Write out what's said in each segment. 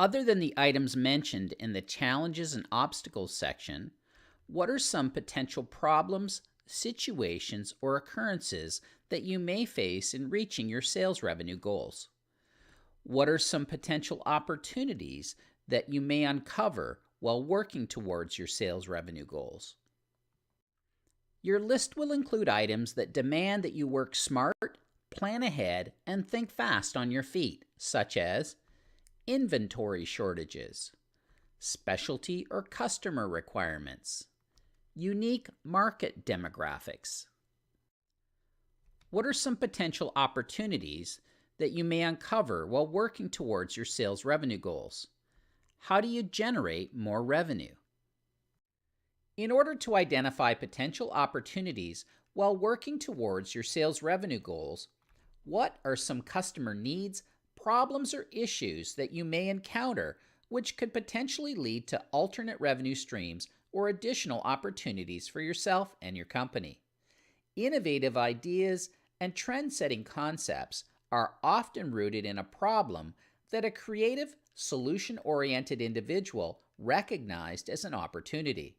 Other than the items mentioned in the challenges and obstacles section, what are some potential problems, situations, or occurrences that you may face in reaching your sales revenue goals? What are some potential opportunities that you may uncover while working towards your sales revenue goals? Your list will include items that demand that you work smart, plan ahead, and think fast on your feet, such as inventory shortages, specialty or customer requirements, unique market demographics. What are some potential opportunities that you may uncover while working towards your sales revenue goals? How do you generate more revenue? In order to identify potential opportunities while working towards your sales revenue goals, what are some customer needs, problems, or issues that you may encounter which could potentially lead to alternate revenue streams or additional opportunities for yourself and your company? Innovative ideas and trend-setting concepts are often rooted in a problem that a creative, solution-oriented individual recognized as an opportunity.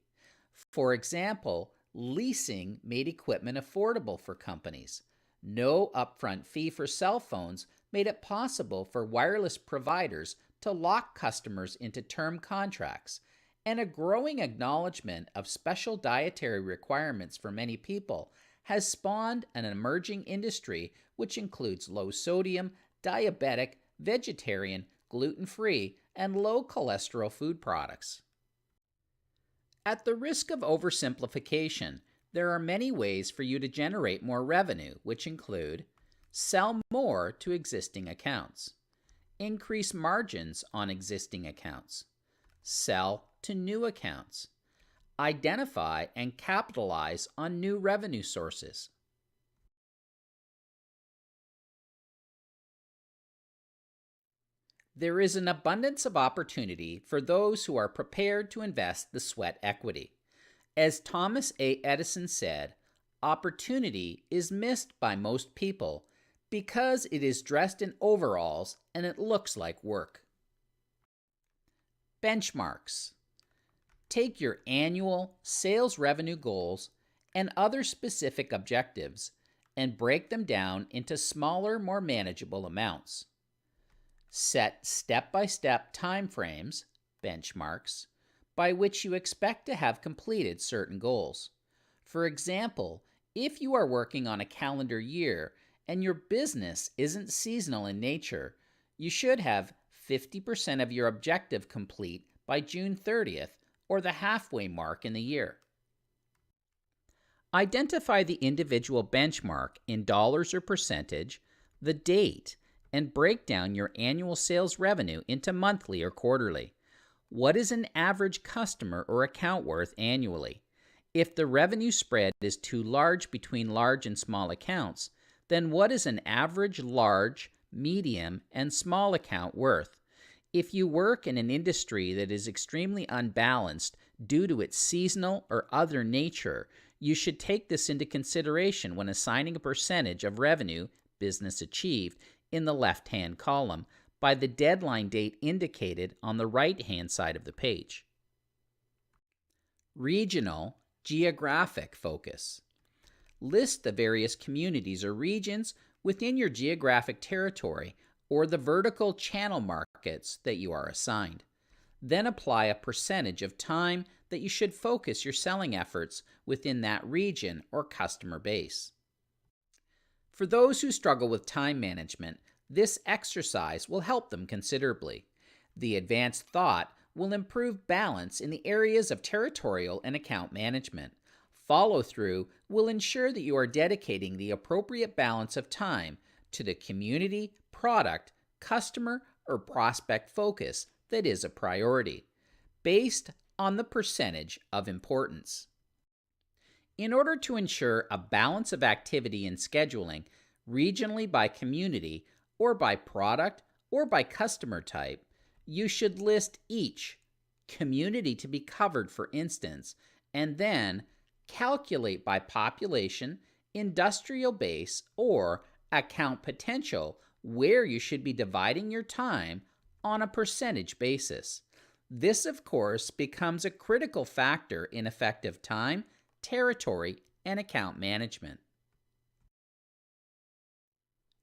For example, leasing made equipment affordable for companies. No upfront fee for cell phones made it possible for wireless providers to lock customers into term contracts, and a growing acknowledgement of special dietary requirements for many people has spawned an emerging industry which includes low sodium, diabetic, vegetarian, gluten-free, and low cholesterol food products. At the risk of oversimplification, there are many ways for you to generate more revenue, which include sell more to existing accounts, increase margins on existing accounts, sell to new accounts, identify and capitalize on new revenue sources. There is an abundance of opportunity for those who are prepared to invest the sweat equity. As Thomas A. Edison said, opportunity is missed by most people because it is dressed in overalls and it looks like work. Benchmarks. Take your annual sales revenue goals and other specific objectives and break them down into smaller, more manageable amounts. Set step-by-step time frames, benchmarks, by which you expect to have completed certain goals. For example, if you are working on a calendar year and your business isn't seasonal in nature, you should have 50% of your objective complete by June 30th or the halfway mark in the year. Identify the individual benchmark in dollars or percentage, the date, and break down your annual sales revenue into monthly or quarterly. What is an average customer or account worth annually? If the revenue spread is too large between large and small accounts, then what is an average large, medium, and small account worth? If you work in an industry that is extremely unbalanced due to its seasonal or other nature, you should take this into consideration when assigning a percentage of revenue business achieved in the left-hand column by the deadline date indicated on the right-hand side of the page. Regional, geographic focus. List the various communities or regions within your geographic territory or the vertical channel markets that you are assigned. Then apply a percentage of time that you should focus your selling efforts within that region or customer base. For those who struggle with time management, this exercise will help them considerably. The advanced thought will improve balance in the areas of territorial and account management. Follow-through will ensure that you are dedicating the appropriate balance of time to the community, product, customer, or prospect focus that is a priority, based on the percentage of importance. In order to ensure a balance of activity and scheduling, regionally by community, or by product, or by customer type, you should list each community to be covered, for instance, and then calculate by population, industrial base, or account potential where you should be dividing your time on a percentage basis. This, of course, becomes a critical factor in effective time, territory, and account management.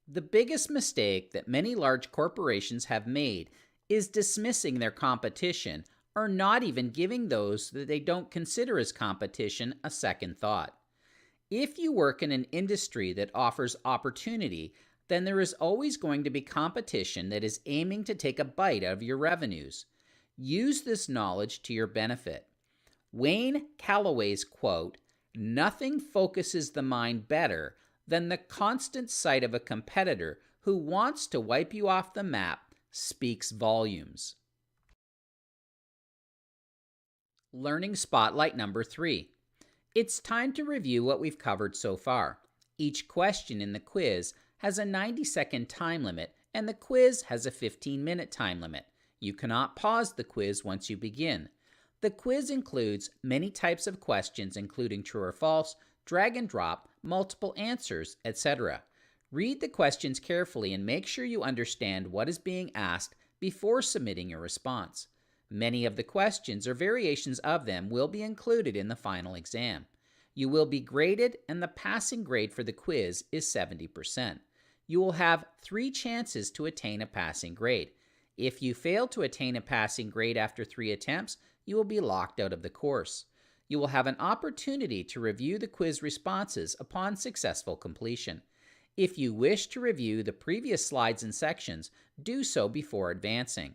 The biggest mistake that many large corporations have made is dismissing their competition or not even giving those that they don't consider as competition a second thought. If you work in an industry that offers opportunity, then there is always going to be competition that is aiming to take a bite out of your revenues. Use this knowledge to your benefit. Wayne Calloway's quote, "Nothing focuses the mind better than the constant sight of a competitor who wants to wipe you off the map," speaks volumes. Learning Spotlight number 3. It's time to review what we've covered so far. Each question in the quiz has a 90-second time limit, and the quiz has a 15-minute time limit. You cannot pause the quiz once you begin. The quiz includes many types of questions, including true or false, drag and drop, multiple answers, etc. Read the questions carefully and make sure you understand what is being asked before submitting your response. Many of the questions or variations of them will be included in the final exam. You will be graded, and the passing grade for the quiz is 70%. You will have 3 chances to attain a passing grade. If you fail to attain a passing grade after 3 attempts, you will be locked out of the course. You will have an opportunity to review the quiz responses upon successful completion. If you wish to review the previous slides and sections, do so before advancing.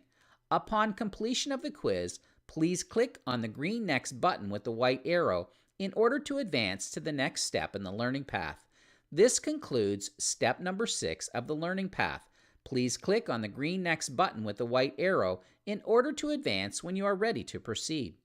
Upon completion of the quiz, please click on the green Next button with the white arrow in order to advance to the next step in the learning path. This concludes step number 6 of the learning path. Please click on the green Next button with the white arrow in order to advance when you are ready to proceed.